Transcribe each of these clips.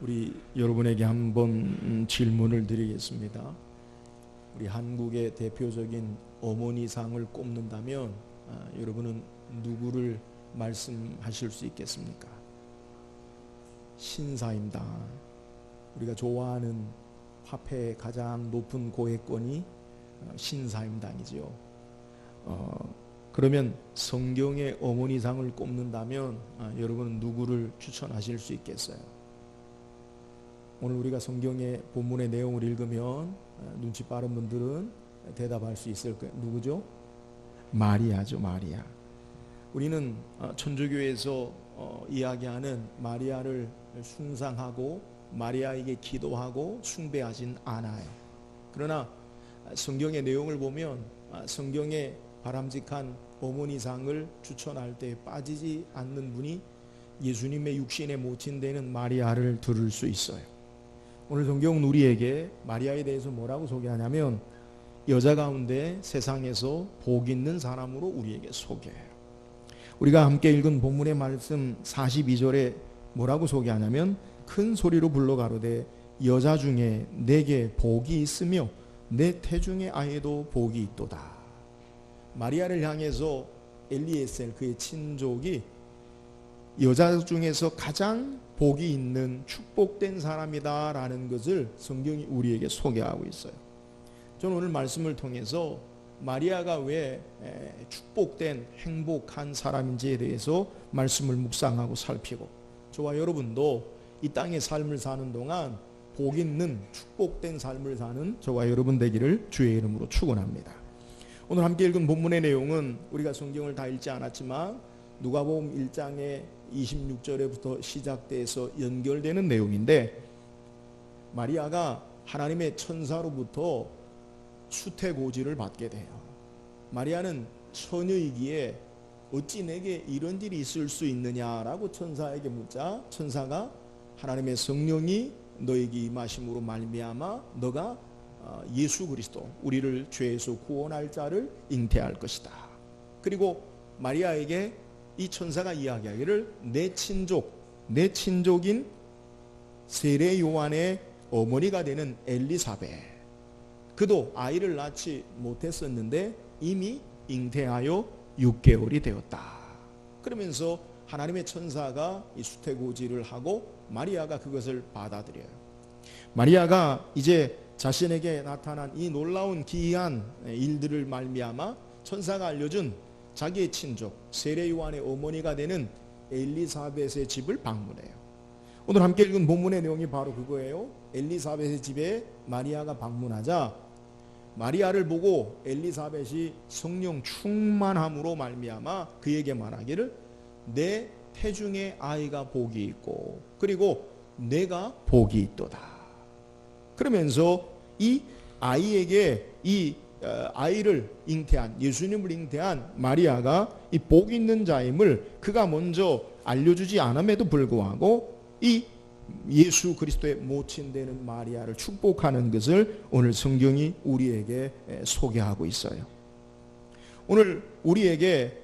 우리 여러분에게 한번 질문을 드리겠습니다. 우리 한국의 대표적인 어머니상을 꼽는다면 여러분은 누구를 말씀하실 수 있겠습니까? 신사임당. 우리가 좋아하는 화폐의 가장 높은 고액권이 신사임당이지요. 그러면 성경의 어머니상을 꼽는다면 여러분은 누구를 추천하실 수 있겠어요? 오늘 우리가 성경의 본문의 내용을 읽으면 눈치 빠른 분들은 대답할 수 있을 거예요. 누구죠? 마리아죠. 마리아. 우리는 천주교에서 이야기하는 마리아를 숭상하고 마리아에게 기도하고 숭배하진 않아요. 그러나 성경의 내용을 보면 성경의 바람직한 어머니상을 추천할 때 빠지지 않는 분이 예수님의 육신의 모친 되는 마리아를 들을 수 있어요. 오늘 성경은 우리에게 마리아에 대해서 뭐라고 소개하냐면 여자 가운데 세상에서 복 있는 사람으로 우리에게 소개해요. 우리가 함께 읽은 본문의 말씀 42절에 뭐라고 소개하냐면 큰 소리로 불러 가로되 여자 중에 내게 복이 있으며 내 태중의 아이도 복이 있도다. 마리아를 향해서 엘리에셀 그의 친족이 여자 중에서 가장 복이 있는 축복된 사람이다 라는 것을 성경이 우리에게 소개하고 있어요. 저는 오늘 말씀을 통해서 마리아가 왜 축복된 행복한 사람인지에 대해서 말씀을 묵상하고 살피고 저와 여러분도 이 땅의 삶을 사는 동안 복 있는 축복된 삶을 사는 저와 여러분 되기를 주의 이름으로 축원합니다. 오늘 함께 읽은 본문의 내용은 우리가 성경을 다 읽지 않았지만 누가복음 1장의 26절에부터 시작돼서 연결되는 내용인데 마리아가 하나님의 천사로부터 수태고지를 받게 돼요. 마리아는 처녀이기에 어찌 내게 이런 일이 있을 수 있느냐라고 천사에게 묻자 천사가 하나님의 성령이 너에게 임하심으로 말미암아 너가 예수 그리스도 우리를 죄에서 구원할 자를 잉태할 것이다. 그리고 마리아에게 이 천사가 이야기하기를 내 친족인 세례 요한의 어머니가 되는 엘리사벳 그도 아이를 낳지 못했었는데 이미 잉태하여 6개월이 되었다. 그러면서 하나님의 천사가 이 수태고지를 하고 마리아가 그것을 받아들여요. 마리아가 이제 자신에게 나타난 이 놀라운 기이한 일들을 말미암아 천사가 알려준 자기의 친족 세례 요한의 어머니가 되는 엘리사벳의 집을 방문해요. 오늘 함께 읽은 본문의 내용이 바로 그거예요. 엘리사벳의 집에 마리아가 방문하자 마리아를 보고 엘리사벳이 성령 충만함으로 말미암아 그에게 말하기를 내 태중에 아이가 복이 있고 그리고 내가 복이 있도다. 그러면서 이 아이에게 이 아이를 잉태한 예수님을 잉태한 마리아가 이 복 있는 자임을 그가 먼저 알려주지 않음에도 불구하고 이 예수 그리스도의 모친 되는 마리아를 축복하는 것을 오늘 성경이 우리에게 소개하고 있어요. 오늘 우리에게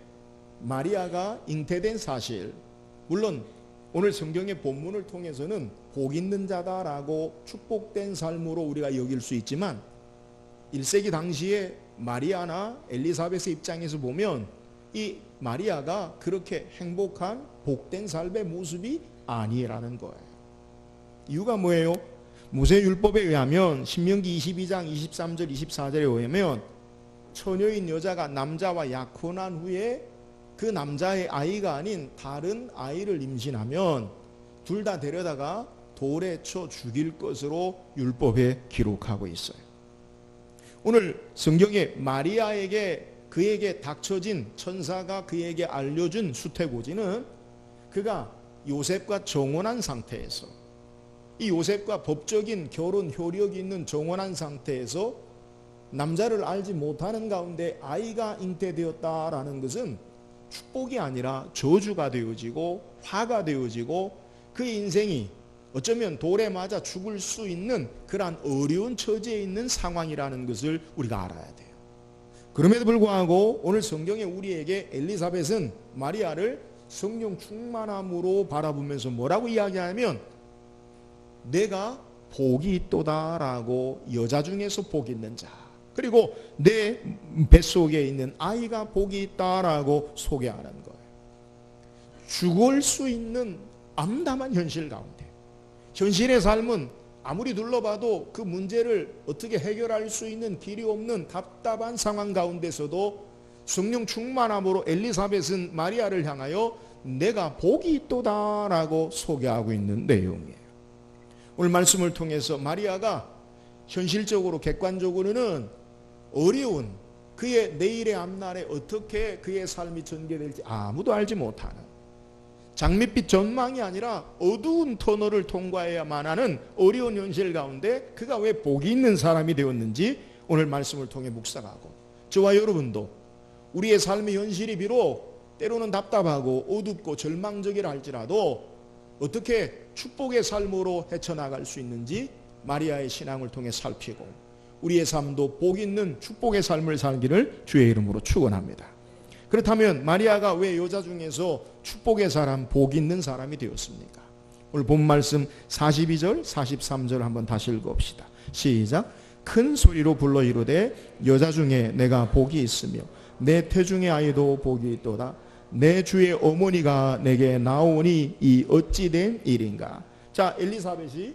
마리아가 잉태된 사실 물론 오늘 성경의 본문을 통해서는 복 있는 자다라고 축복된 삶으로 우리가 여길 수 있지만 1세기 당시에 마리아나 엘리사벳의 입장에서 보면 이 마리아가 그렇게 행복한 복된 삶의 모습이 아니라는 거예요. 이유가 뭐예요? 모세율법에 의하면 신명기 22장 23절 24절에 의하면 처녀인 여자가 남자와 약혼한 후에 그 남자의 아이가 아닌 다른 아이를 임신하면 둘 다 데려다가 돌에 쳐 죽일 것으로 율법에 기록하고 있어요. 오늘 성경에 마리아에게 그에게 닥쳐진 천사가 그에게 알려준 수태고지는 그가 요셉과 정혼한 상태에서 이 요셉과 법적인 결혼 효력이 있는 정혼한 상태에서 남자를 알지 못하는 가운데 아이가 잉태되었다라는 것은 축복이 아니라 저주가 되어지고 화가 되어지고 그의 인생이 어쩌면 돌에 맞아 죽을 수 있는 그러한 어려운 처지에 있는 상황이라는 것을 우리가 알아야 돼요. 그럼에도 불구하고 오늘 성경에 우리에게 엘리사벳은 마리아를 성령 충만함으로 바라보면서 뭐라고 이야기하냐면 내가 복이 있도다라고 여자 중에서 복이 있는 자, 그리고 내 뱃속에 있는 아이가 복이 있다라고 소개하는 거예요. 죽을 수 있는 암담한 현실 가운데, 현실의 삶은 아무리 둘러봐도 그 문제를 어떻게 해결할 수 있는 길이 없는 답답한 상황 가운데서도 성령 충만함으로 엘리사벳은 마리아를 향하여 내가 복이 있도다라고 소개하고 있는 내용이에요. 오늘 말씀을 통해서 마리아가 현실적으로 객관적으로는 어려운 그의 내일의 앞날에 어떻게 그의 삶이 전개될지 아무도 알지 못하는, 장밋빛 전망이 아니라 어두운 터널을 통과해야만 하는 어려운 현실 가운데 그가 왜 복이 있는 사람이 되었는지 오늘 말씀을 통해 묵상하고, 저와 여러분도 우리의 삶의 현실이 비록 때로는 답답하고 어둡고 절망적이라 할지라도 어떻게 축복의 삶으로 헤쳐나갈 수 있는지 마리아의 신앙을 통해 살피고, 우리의 삶도 복 있는 축복의 삶을 살기를 주의 이름으로 축원합니다. 그렇다면 마리아가 왜 여자 중에서 축복의 사람, 복 있는 사람이 되었습니까? 오늘 본 말씀 42절, 43절 한번 다시 읽어봅시다. 시작. 큰 소리로 불러 이르되 여자 중에 내가 복이 있으며 내 태중의 아이도 복이 있도다. 내 주의 어머니가 내게 나오니 이 어찌 된 일인가. 자, 엘리사벳이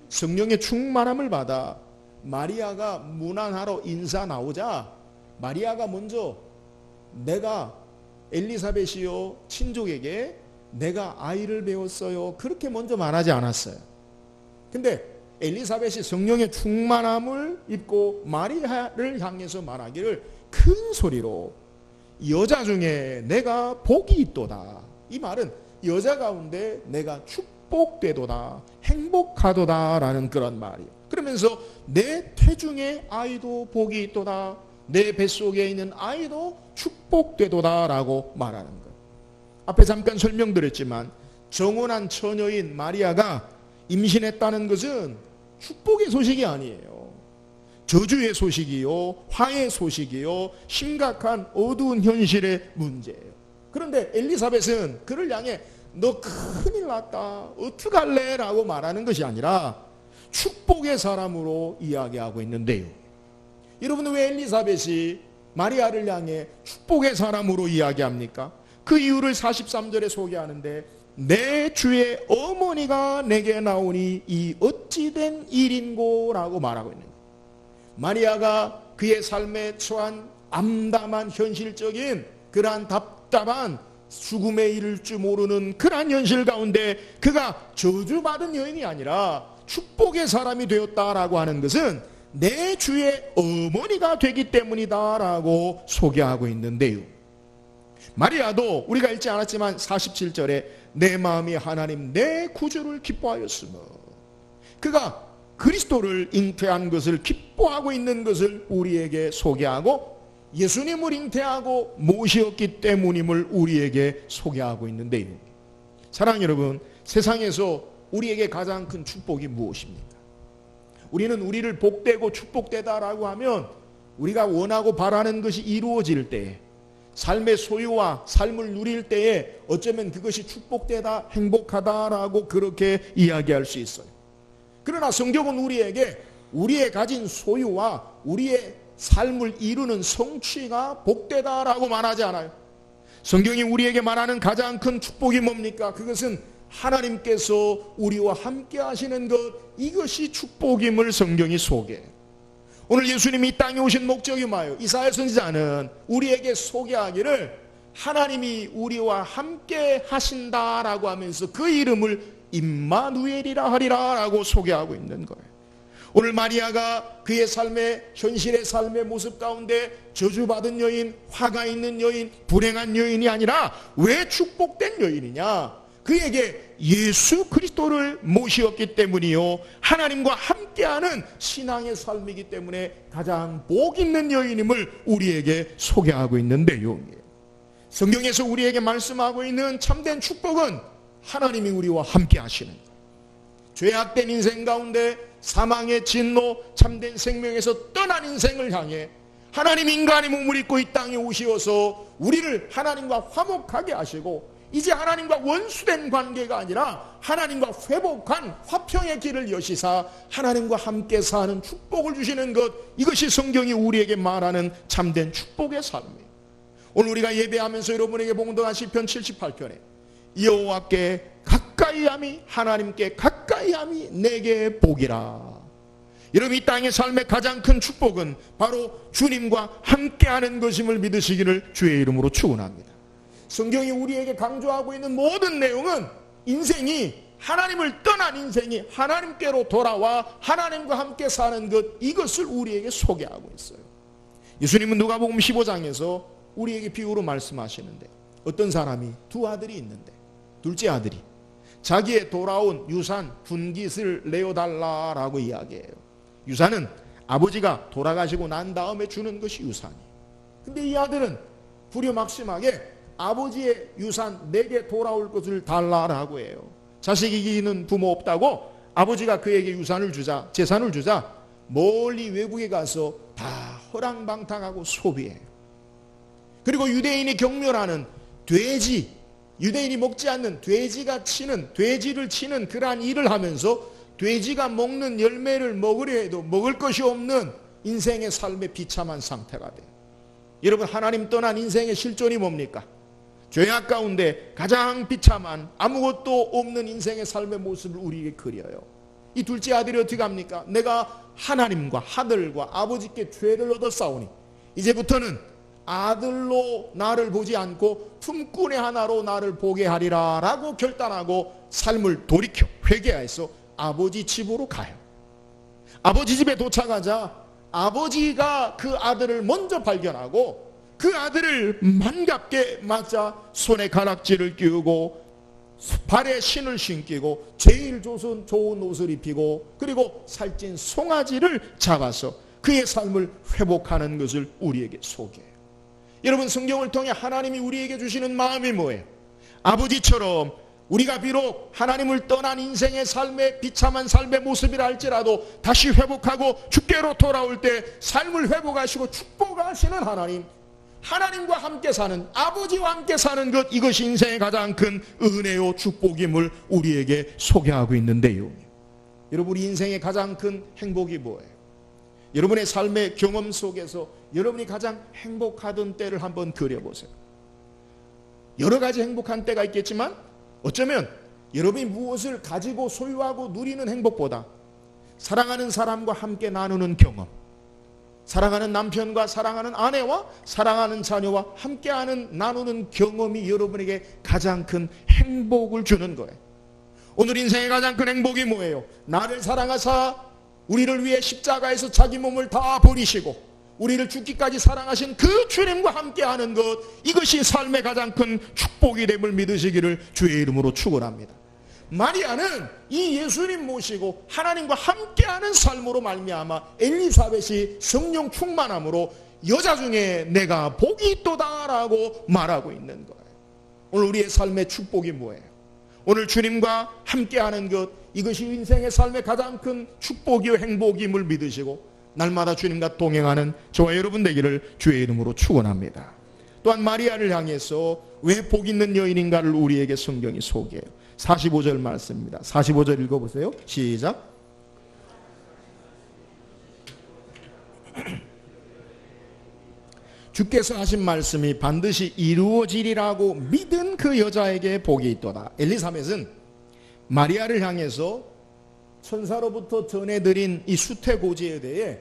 성령의 충만함을 받아 마리아가 문안하러 인사 나오자 마리아가 먼저 내가 엘리사벳이요 친족에게 내가 아이를 배웠어요 그렇게 먼저 말하지 않았어요. 근데 엘리사벳이 성령의 충만함을 입고 마리아를 향해서 말하기를 큰 소리로 여자 중에 내가 복이 있도다. 이 말은 여자 가운데 내가 축복되도다, 행복하도다 라는 그런 말이에요. 그러면서 내 태중의 아이도 복이 있도다, 내 뱃속에 있는 아이도 축복되도다 라고 말하는 거예요. 앞에 잠깐 설명드렸지만 정혼한 처녀인 마리아가 임신했다는 것은 축복의 소식이 아니에요. 저주의 소식이요, 화의 소식이요, 심각한 어두운 현실의 문제예요. 그런데 엘리사벳은 그를 향해 너 큰일 났다, 어떡할래? 라고 말하는 것이 아니라 축복의 사람으로 이야기하고 있는데요. 여러분, 왜 엘리사벳이 마리아를 향해 축복의 사람으로 이야기합니까? 그 이유를 43절에 소개하는데 내 주의 어머니가 내게 나오니 이 어찌된 일인고 라고 말하고 있는 거예요. 마리아가 그의 삶에 처한 암담한 현실적인 그러한 답답한 죽음에 이를 줄 모르는 그러한 현실 가운데 그가 저주받은 여인이 아니라 축복의 사람이 되었다라고 하는 것은 내 주의 어머니가 되기 때문이다 라고 소개하고 있는데요. 마리아도 우리가 읽지 않았지만 47절에 내 마음이 하나님 내 구주를 기뻐하였으며, 그가 그리스도를 잉태한 것을 기뻐하고 있는 것을 우리에게 소개하고 예수님을 잉태하고 모시었기 때문임을 우리에게 소개하고 있는데요. 사랑하는 여러분, 세상에서 우리에게 가장 큰 축복이 무엇입니까? 우리는 우리를 복되고 축복되다라고 하면 우리가 원하고 바라는 것이 이루어질 때, 삶의 소유와 삶을 누릴 때에 어쩌면 그것이 축복되다, 행복하다라고 그렇게 이야기할 수 있어요. 그러나 성경은 우리에게 우리의 가진 소유와 우리의 삶을 이루는 성취가 복되다라고 말하지 않아요. 성경이 우리에게 말하는 가장 큰 축복이 뭡니까? 그것은 하나님께서 우리와 함께 하시는 것, 이것이 축복임을 성경이 소개해요. 오늘 예수님이 이 땅에 오신 목적이 뭐예요? 이사야 선지자는 우리에게 소개하기를 하나님이 우리와 함께 하신다라고 하면서 그 이름을 임마누엘이라 하리라 라고 소개하고 있는 거예요. 오늘 마리아가 그의 삶의 현실의 삶의 모습 가운데 저주받은 여인, 화가 있는 여인, 불행한 여인이 아니라 왜 축복된 여인이냐? 그에게 예수 그리스도를 모시었기 때문이요, 하나님과 함께하는 신앙의 삶이기 때문에 가장 복 있는 여인임을 우리에게 소개하고 있는 내용이에요. 성경에서 우리에게 말씀하고 있는 참된 축복은 하나님이 우리와 함께 하시는 거예요. 죄악된 인생 가운데 사망의 진노, 참된 생명에서 떠난 인생을 향해 하나님 인간의 몸을 입고 이 땅에 오시어서 우리를 하나님과 화목하게 하시고 이제 하나님과 원수된 관계가 아니라 하나님과 회복한 화평의 길을 여시사 하나님과 함께 사는 축복을 주시는 것, 이것이 성경이 우리에게 말하는 참된 축복의 삶이에요. 오늘 우리가 예배하면서 여러분에게 봉독한 시편 78편에 여호와께 가까이함이, 하나님께 가까이함이 내게 복이라. 여러분, 이 땅의 삶의 가장 큰 축복은 바로 주님과 함께하는 것임을 믿으시기를 주의 이름으로 축원합니다. 성경이 우리에게 강조하고 있는 모든 내용은 인생이, 하나님을 떠난 인생이 하나님께로 돌아와 하나님과 함께 사는 것, 이것을 우리에게 소개하고 있어요. 예수님은 누가복음 15장에서 우리에게 비유로 말씀하시는데, 어떤 사람이 두 아들이 있는데 둘째 아들이 자기의 돌아온 유산 분깃을 내어달라라고 이야기해요. 유산은 아버지가 돌아가시고 난 다음에 주는 것이 유산이에요. 근데 이 아들은 부려막심하게 아버지의 유산 내게 돌아올 것을 달라라고 해요. 자식이 이기는 부모 없다고 아버지가 그에게 유산을 주자, 재산을 주자 멀리 외국에 가서 다 허랑방탕하고 소비해요. 그리고 유대인이 경멸하는 돼지, 유대인이 먹지 않는 돼지가 치는, 돼지를 치는 그러한 일을 하면서 돼지가 먹는 열매를 먹으려 해도 먹을 것이 없는 인생의 삶의 비참한 상태가 돼요. 여러분, 하나님 떠난 인생의 실존이 뭡니까? 죄악 가운데 가장 비참한 아무것도 없는 인생의 삶의 모습을 우리에게 그려요. 이 둘째 아들이 어떻게 합니까? 내가 하나님과 하늘과 아버지께 죄를 얻었사오니 이제부터는 아들로 나를 보지 않고 품꾼의 하나로 나를 보게 하리라 라고 결단하고 삶을 돌이켜 회개해서 아버지 집으로 가요. 아버지 집에 도착하자 아버지가 그 아들을 먼저 발견하고 그 아들을 반갑게 맞아 손에 가락지를 끼우고 발에 신을 신기고 제일 좋은 옷을 입히고 그리고 살찐 송아지를 잡아서 그의 삶을 회복하는 것을 우리에게 소개해요. 여러분, 성경을 통해 하나님이 우리에게 주시는 마음이 뭐예요? 아버지처럼 우리가 비록 하나님을 떠난 인생의 삶의 비참한 삶의 모습이라 할지라도 다시 회복하고 주께로 돌아올 때 삶을 회복하시고 축복하시는 하나님, 하나님과 함께 사는, 아버지와 함께 사는 것, 이것이 인생의 가장 큰 은혜요 축복임을 우리에게 소개하고 있는데요. 여러분, 우리 인생의 가장 큰 행복이 뭐예요? 여러분의 삶의 경험 속에서 여러분이 가장 행복하던 때를 한번 그려보세요. 여러 가지 행복한 때가 있겠지만 어쩌면 여러분이 무엇을 가지고 소유하고 누리는 행복보다 사랑하는 사람과 함께 나누는 경험, 사랑하는 남편과 사랑하는 아내와 사랑하는 자녀와 함께하는 나누는 경험이 여러분에게 가장 큰 행복을 주는 거예요. 오늘 인생의 가장 큰 행복이 뭐예요? 나를 사랑하사 우리를 위해 십자가에서 자기 몸을 다 버리시고 우리를 죽기까지 사랑하신 그 주님과 함께하는 것, 이것이 삶의 가장 큰 축복이 됨을 믿으시기를 주의 이름으로 축원합니다. 마리아는 이 예수님 모시고 하나님과 함께하는 삶으로 말미암아 엘리사벳이 성령 충만함으로 여자 중에 내가 복이 있도다라고 말하고 있는 거예요. 오늘 우리의 삶의 축복이 뭐예요? 오늘 주님과 함께하는 것, 이것이 인생의 삶의 가장 큰 축복이요 행복임을 믿으시고 날마다 주님과 동행하는 저와 여러분 되기를 주의 이름으로 축원합니다. 또한 마리아를 향해서 왜 복 있는 여인인가를 우리에게 성경이 소개해요. 45절 말씀입니다. 45절 읽어보세요. 시작. 주께서 하신 말씀이 반드시 이루어지리라고 믿은 그 여자에게 복이 있도다. 엘리사벳은 마리아를 향해서 천사로부터 전해드린 이 수태고지에 대해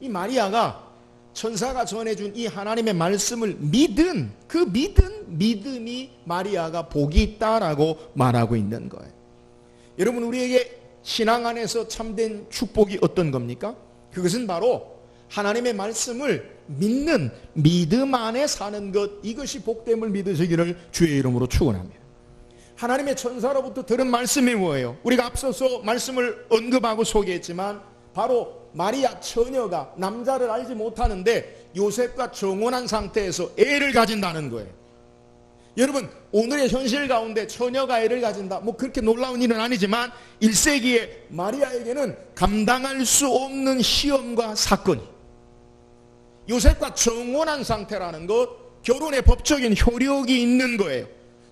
이 마리아가 천사가 전해준 이 하나님의 말씀을 믿은 그 믿음이 마리아가 복이 있다라고 말하고 있는 거예요. 여러분, 우리에게 신앙 안에서 참된 축복이 어떤 겁니까? 그것은 바로 하나님의 말씀을 믿는 믿음 안에 사는 것, 이것이 복됨을 믿으시기를 주의 이름으로 축원합니다. 하나님의 천사로부터 들은 말씀이 뭐예요? 우리가 앞서서 말씀을 언급하고 소개했지만 바로 마리아 처녀가 남자를 알지 못하는데 요셉과 정혼한 상태에서 애를 가진다는 거예요. 여러분, 오늘의 현실 가운데 처녀가 애를 가진다, 뭐 그렇게 놀라운 일은 아니지만 1세기에 마리아에게는 감당할 수 없는 시험과 사건이, 요셉과 정혼한 상태라는 것, 결혼의 법적인 효력이 있는 거예요.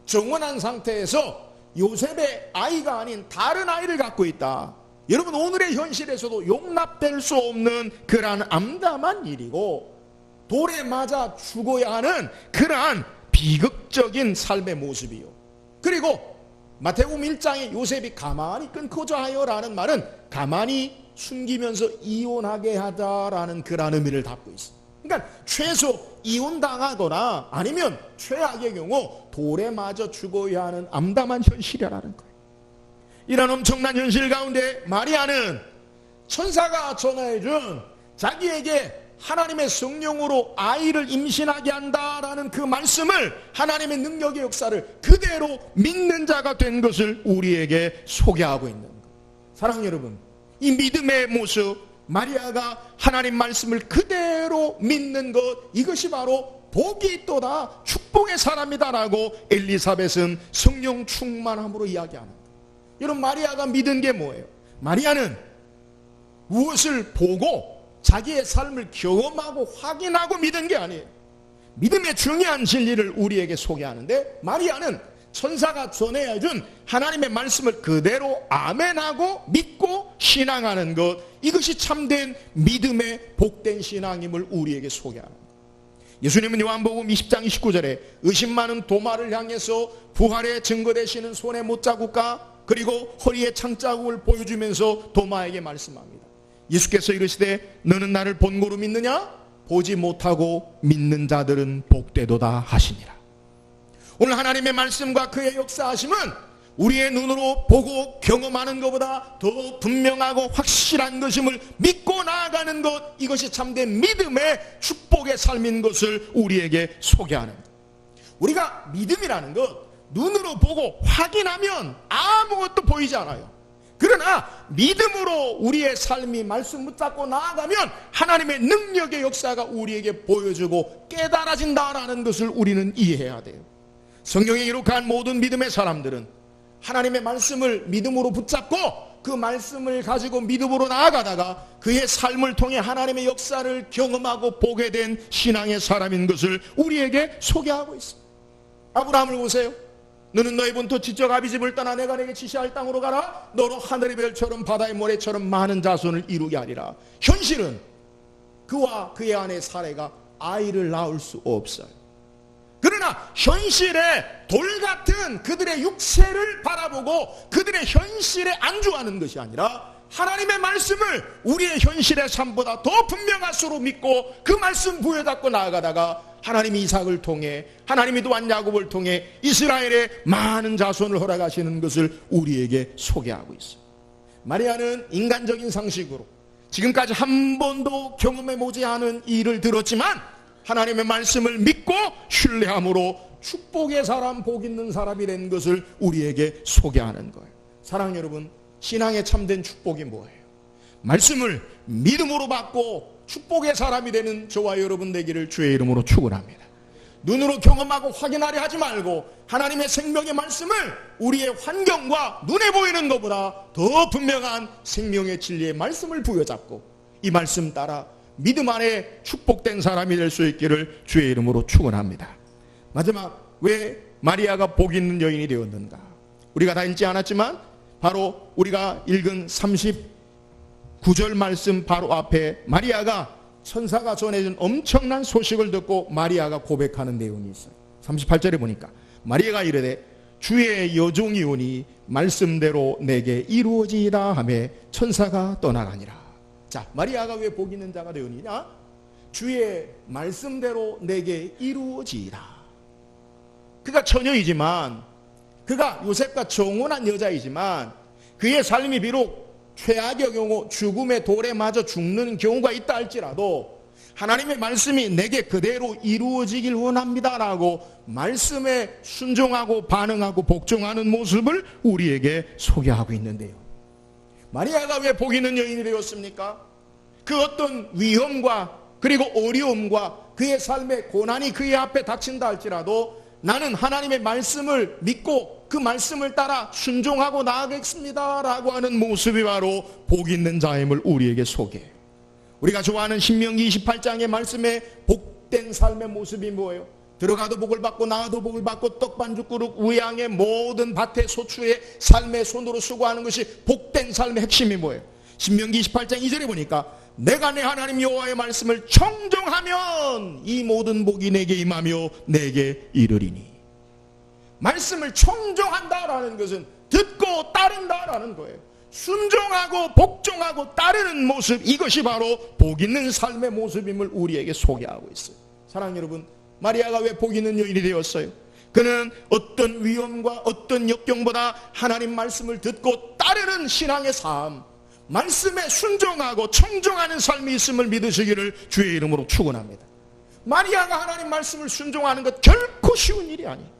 정원한 상태에서 요셉의 아이가 아닌 다른 아이를 갖고 있다. 여러분, 오늘의 현실에서도 용납될 수 없는 그러한 암담한 일이고 돌에 맞아 죽어야 하는 그러한 비극적인 삶의 모습이요. 그리고 마태복음 1장에 요셉이 가만히 끊고자 하여라는 말은 가만히 숨기면서 이혼하게 하다라는 그러한 의미를 담고 있습니다. 그러니까 최소 이혼당하거나 아니면 최악의 경우 돌에 맞아 죽어야 하는 암담한 현실이라는 거예요. 이런 엄청난 현실 가운데 마리아는 천사가 전해준 자기에게 하나님의 성령으로 아이를 임신하게 한다라는 그 말씀을, 하나님의 능력의 역사를 그대로 믿는 자가 된 것을 우리에게 소개하고 있는 거예요. 사랑하는 여러분, 이 믿음의 모습, 마리아가 하나님 말씀을 그대로 믿는 것, 이것이 바로 복이 있도다, 축복의 사람이다라고 엘리사벳은 성령 충만함으로 이야기하는 거예요. 여러분, 마리아가 믿은 게 뭐예요? 마리아는 무엇을 보고 자기의 삶을 경험하고 확인하고 믿은 게 아니에요. 믿음의 중요한 진리를 우리에게 소개하는데, 마리아는 천사가 전해준 하나님의 말씀을 그대로 아멘하고 믿고 신앙하는 것, 이것이 참된 믿음의 복된 신앙임을 우리에게 소개하는 거예요. 예수님은 요한복음 20장 29절에 의심 많은 도마를 향해서 부활의 증거 되시는 손에 못자국과 그리고 허리에 창자국을 보여주면서 도마에게 말씀합니다. 예수께서 이르시되 너는 나를 본고로 믿느냐? 보지 못하고 믿는 자들은 복되도다 하시니라. 오늘 하나님의 말씀과 그의 역사하심은 우리의 눈으로 보고 경험하는 것보다 더 분명하고 확실한 것임을 믿고 나아가는 것, 이것이 참된 믿음의 축복의 삶인 것을 우리에게 소개하는 것. 우리가 믿음이라는 것, 눈으로 보고 확인하면 아무것도 보이지 않아요. 그러나 믿음으로 우리의 삶이 말씀 붙잡고 나아가면 하나님의 능력의 역사가 우리에게 보여주고 깨달아진다라는 것을 우리는 이해해야 돼요. 성경에 기록한 모든 믿음의 사람들은 하나님의 말씀을 믿음으로 붙잡고 그 말씀을 가지고 믿음으로 나아가다가 그의 삶을 통해 하나님의 역사를 경험하고 보게 된 신앙의 사람인 것을 우리에게 소개하고 있습니다. 아브라함을 보세요. 너는 너의 본토 지적 아비집을 떠나 내가 내게 지시할 땅으로 가라. 너로 하늘의 별처럼 바다의 모래처럼 많은 자손을 이루게 하리라. 현실은 그와 그의 아내 사레가 아이를 낳을 수 없어요. 그러나 현실에 돌같은 그들의 육체를 바라보고 그들의 현실에 안주하는 것이 아니라 하나님의 말씀을 우리의 현실의 삶보다 더 분명할수록 믿고 그 말씀 부여잡고 나아가다가 하나님이 이삭을 통해, 하나님이 또한 야곱을 통해 이스라엘의 많은 자손을 허락하시는 것을 우리에게 소개하고 있습니다. 마리아는 인간적인 상식으로 지금까지 한 번도 경험해보지 않은 일을 들었지만 하나님의 말씀을 믿고 신뢰함으로 축복의 사람, 복 있는 사람이 된 것을 우리에게 소개하는 거예요. 사랑하는 여러분, 신앙의 참된 축복이 뭐예요? 말씀을 믿음으로 받고 축복의 사람이 되는 저와 여러분 되기를 주의 이름으로 축원합니다. 눈으로 경험하고 확인하려 하지 말고 하나님의 생명의 말씀을 우리의 환경과 눈에 보이는 것보다 더 분명한 생명의 진리의 말씀을 부여잡고 이 말씀 따라 믿음 안에 축복된 사람이 될 수 있기를 주의 이름으로 축원합니다. 마지막, 왜 마리아가 복 있는 여인이 되었는가? 우리가 다 읽지 않았지만 바로 우리가 읽은 39절 말씀 바로 앞에 마리아가 천사가 전해준 엄청난 소식을 듣고 마리아가 고백하는 내용이 있어요. 38절에 보니까 마리아가 이르되 주의 여종이 오니 말씀대로 내게 이루어지이다 하며 천사가 떠나가니라. 자, 마리아가 왜 복 있는 자가 되었느냐? 주의 말씀대로 내게 이루어지이다. 그가 처녀이지만, 그가 요셉과 정혼한 여자이지만 그의 삶이 비록 최악의 경우 죽음의 돌에 맞아 죽는 경우가 있다 할지라도 하나님의 말씀이 내게 그대로 이루어지길 원합니다라고 말씀에 순종하고 반응하고 복종하는 모습을 우리에게 소개하고 있는데요. 마리아가 왜 복 있는 여인이 되었습니까? 그 어떤 위험과 그리고 어려움과 그의 삶의 고난이 그의 앞에 닥친다 할지라도 나는 하나님의 말씀을 믿고 그 말씀을 따라 순종하고 나아가겠습니다 라고 하는 모습이 바로 복 있는 자임을 우리에게 소개해요. 우리가 좋아하는 신명기 28장의 말씀에 복된 삶의 모습이 뭐예요? 들어가도 복을 받고 나와도 복을 받고 떡반죽 그릇 우양의 모든 밭의 소출의 삶의 손으로 수고하는 것이 복된 삶의 핵심이 뭐예요? 신명기 28장 2절에 보니까 내가 내 하나님 여호와의 말씀을 청종하면 이 모든 복이 내게 임하며 내게 이르리니. 말씀을 청종한다라는 것은 듣고 따른다라는 거예요. 순종하고 복종하고 따르는 모습, 이것이 바로 복 있는 삶의 모습임을 우리에게 소개하고 있어요. 사랑하는 여러분, 마리아가 왜 복 있는 여인이 되었어요? 그는 어떤 위험과 어떤 역경보다 하나님 말씀을 듣고 따르는 신앙의 삶, 말씀에 순종하고 청종하는 삶이 있음을 믿으시기를 주의 이름으로 축원합니다. 마리아가 하나님 말씀을 순종하는 것 결코 쉬운 일이 아니에요.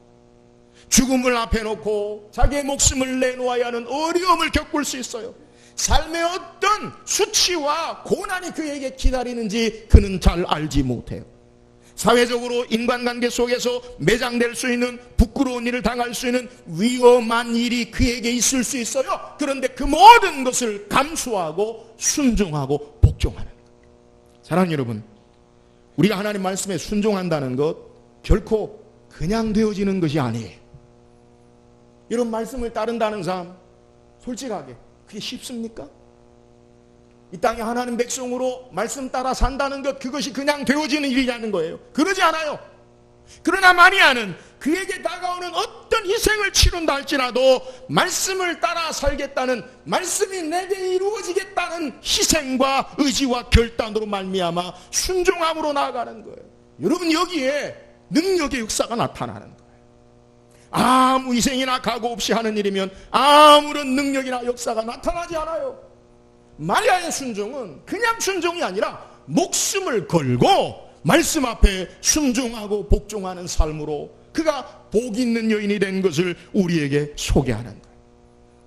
죽음을 앞에 놓고 자기의 목숨을 내놓아야 하는 어려움을 겪을 수 있어요. 삶의 어떤 수치와 고난이 그에게 기다리는지 그는 잘 알지 못해요. 사회적으로 인간관계 속에서 매장될 수 있는 부끄러운 일을 당할 수 있는 위험한 일이 그에게 있을 수 있어요. 그런데 그 모든 것을 감수하고 순종하고 복종하는 것. 사랑하는 여러분, 우리가 하나님 말씀에 순종한다는 것 결코 그냥 되어지는 것이 아니에요. 이런 말씀을 따른다는 삶, 솔직하게 그게 쉽습니까? 이 땅에 하나님 백성으로 말씀 따라 산다는 것, 그것이 그냥 되어지는 일이라는 거예요. 그러지 않아요. 그러나 마리아는 그에게 다가오는 어떤 희생을 치른다 할지라도 말씀을 따라 살겠다는, 말씀이 내게 이루어지겠다는 희생과 의지와 결단으로 말미암아 순종함으로 나아가는 거예요. 여러분, 여기에 능력의 역사가 나타나는 거예요. 아무 희생이나 각오 없이 하는 일이면 아무런 능력이나 역사가 나타나지 않아요. 마리아의 순종은 그냥 순종이 아니라 목숨을 걸고 말씀 앞에 순종하고 복종하는 삶으로 그가 복 있는 여인이 된 것을 우리에게 소개하는 거예요.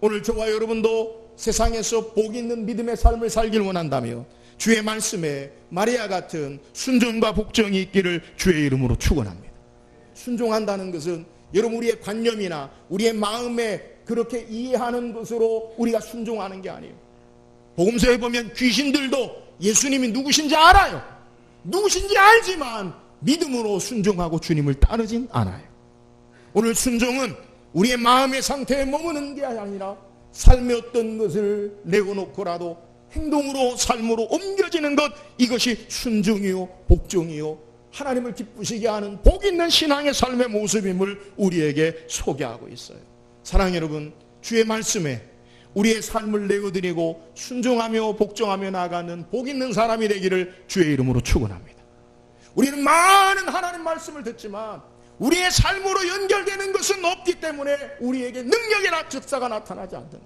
오늘 저와 여러분도 세상에서 복 있는 믿음의 삶을 살길 원한다며 주의 말씀에 마리아 같은 순종과 복종이 있기를 주의 이름으로 축원합니다. 순종한다는 것은 여러분, 우리의 관념이나 우리의 마음에 그렇게 이해하는 것으로 우리가 순종하는 게 아니에요. 복음서에 보면 귀신들도 예수님이 누구신지 알아요. 누구신지 알지만 믿음으로 순종하고 주님을 따르진 않아요. 오늘 순종은 우리의 마음의 상태에 머무는 게 아니라 삶의 어떤 것을 내어놓고라도 행동으로, 삶으로 옮겨지는 것, 이것이 순종이요 복종이요 하나님을 기쁘시게 하는 복 있는 신앙의 삶의 모습임을 우리에게 소개하고 있어요. 사랑하는 여러분, 주의 말씀에 우리의 삶을 내어드리고 순종하며 복종하며 나아가는 복 있는 사람이 되기를 주의 이름으로 축원합니다. 우리는 많은 하나님 말씀을 듣지만 우리의 삶으로 연결되는 것은 없기 때문에 우리에게 능력의 역사가 나타나지 않는 거예요.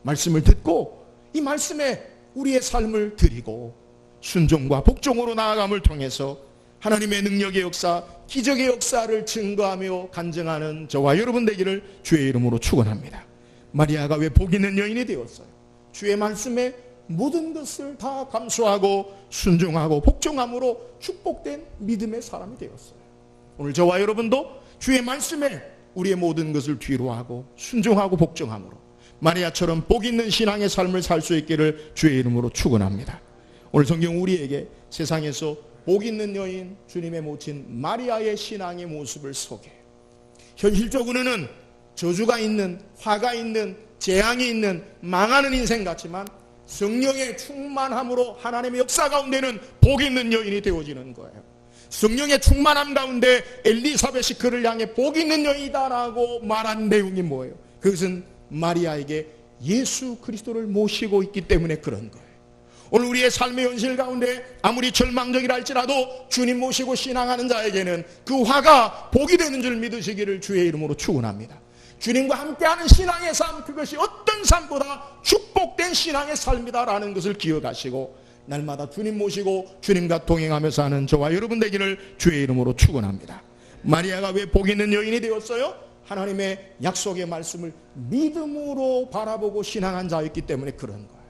말씀을 듣고 이 말씀에 우리의 삶을 드리고 순종과 복종으로 나아감을 통해서 하나님의 능력의 역사, 기적의 역사를 증거하며 간증하는 저와 여러분 되기를 주의 이름으로 축원합니다. 마리아가 왜 복 있는 여인이 되었어요? 주의 말씀에 모든 것을 다 감수하고 순종하고 복종함으로 축복된 믿음의 사람이 되었어요. 오늘 저와 여러분도 주의 말씀에 우리의 모든 것을 뒤로하고 순종하고 복종함으로 마리아처럼 복 있는 신앙의 삶을 살 수 있기를 주의 이름으로 축원합니다. 오늘 성경 우리에게 세상에서 복 있는 여인 주님의 모친 마리아의 신앙의 모습을 소개해요. 현실적으로는 저주가 있는, 화가 있는, 재앙이 있는 망하는 인생 같지만 성령의 충만함으로 하나님의 역사 가운데는 복 있는 여인이 되어지는 거예요. 성령의 충만함 가운데 엘리사벳이 그를 향해 복 있는 여인이다라고 말한 내용이 뭐예요? 그것은 마리아에게 예수 그리스도를 모시고 있기 때문에 그런 거예요. 오늘 우리의 삶의 현실 가운데 아무리 절망적이라 할지라도 주님 모시고 신앙하는 자에게는 그 화가 복이 되는 줄 믿으시기를 주의 이름으로 축원합니다. 주님과 함께하는 신앙의 삶, 그것이 어떤 삶보다 축복된 신앙의 삶이다라는 것을 기억하시고 날마다 주님 모시고 주님과 동행하며 사는 저와 여러분 되기를 주의 이름으로 축원합니다. 마리아가 왜 복 있는 여인이 되었어요? 하나님의 약속의 말씀을 믿음으로 바라보고 신앙한 자였기 때문에 그런 거예요.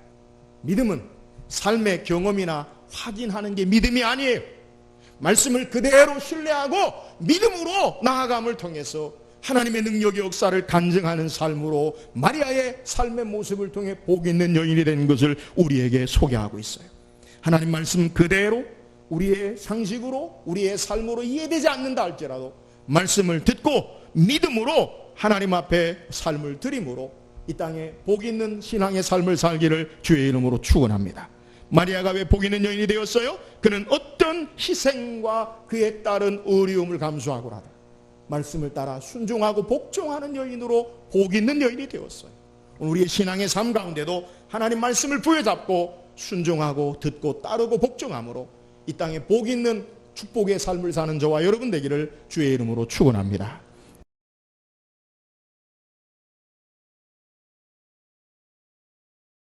믿음은 삶의 경험이나 확인하는 게 믿음이 아니에요. 말씀을 그대로 신뢰하고 믿음으로 나아감을 통해서 하나님의 능력의 역사를 간증하는 삶으로 마리아의 삶의 모습을 통해 복 있는 여인이 된 것을 우리에게 소개하고 있어요. 하나님 말씀 그대로 우리의 상식으로 우리의 삶으로 이해되지 않는다 할지라도 말씀을 듣고 믿음으로 하나님 앞에 삶을 드림으로 이 땅에 복 있는 신앙의 삶을 살기를 주의 이름으로 축원합니다. 마리아가 왜 복 있는 여인이 되었어요? 그는 어떤 희생과 그에 따른 어려움을 감수하고라도 말씀을 따라 순종하고 복종하는 여인으로 복 있는 여인이 되었어요. 우리의 신앙의 삶 가운데도 하나님 말씀을 부여잡고 순종하고 듣고 따르고 복종함으로 이 땅에 복 있는 축복의 삶을 사는 저와 여러분 되기를 주의 이름으로 축원합니다.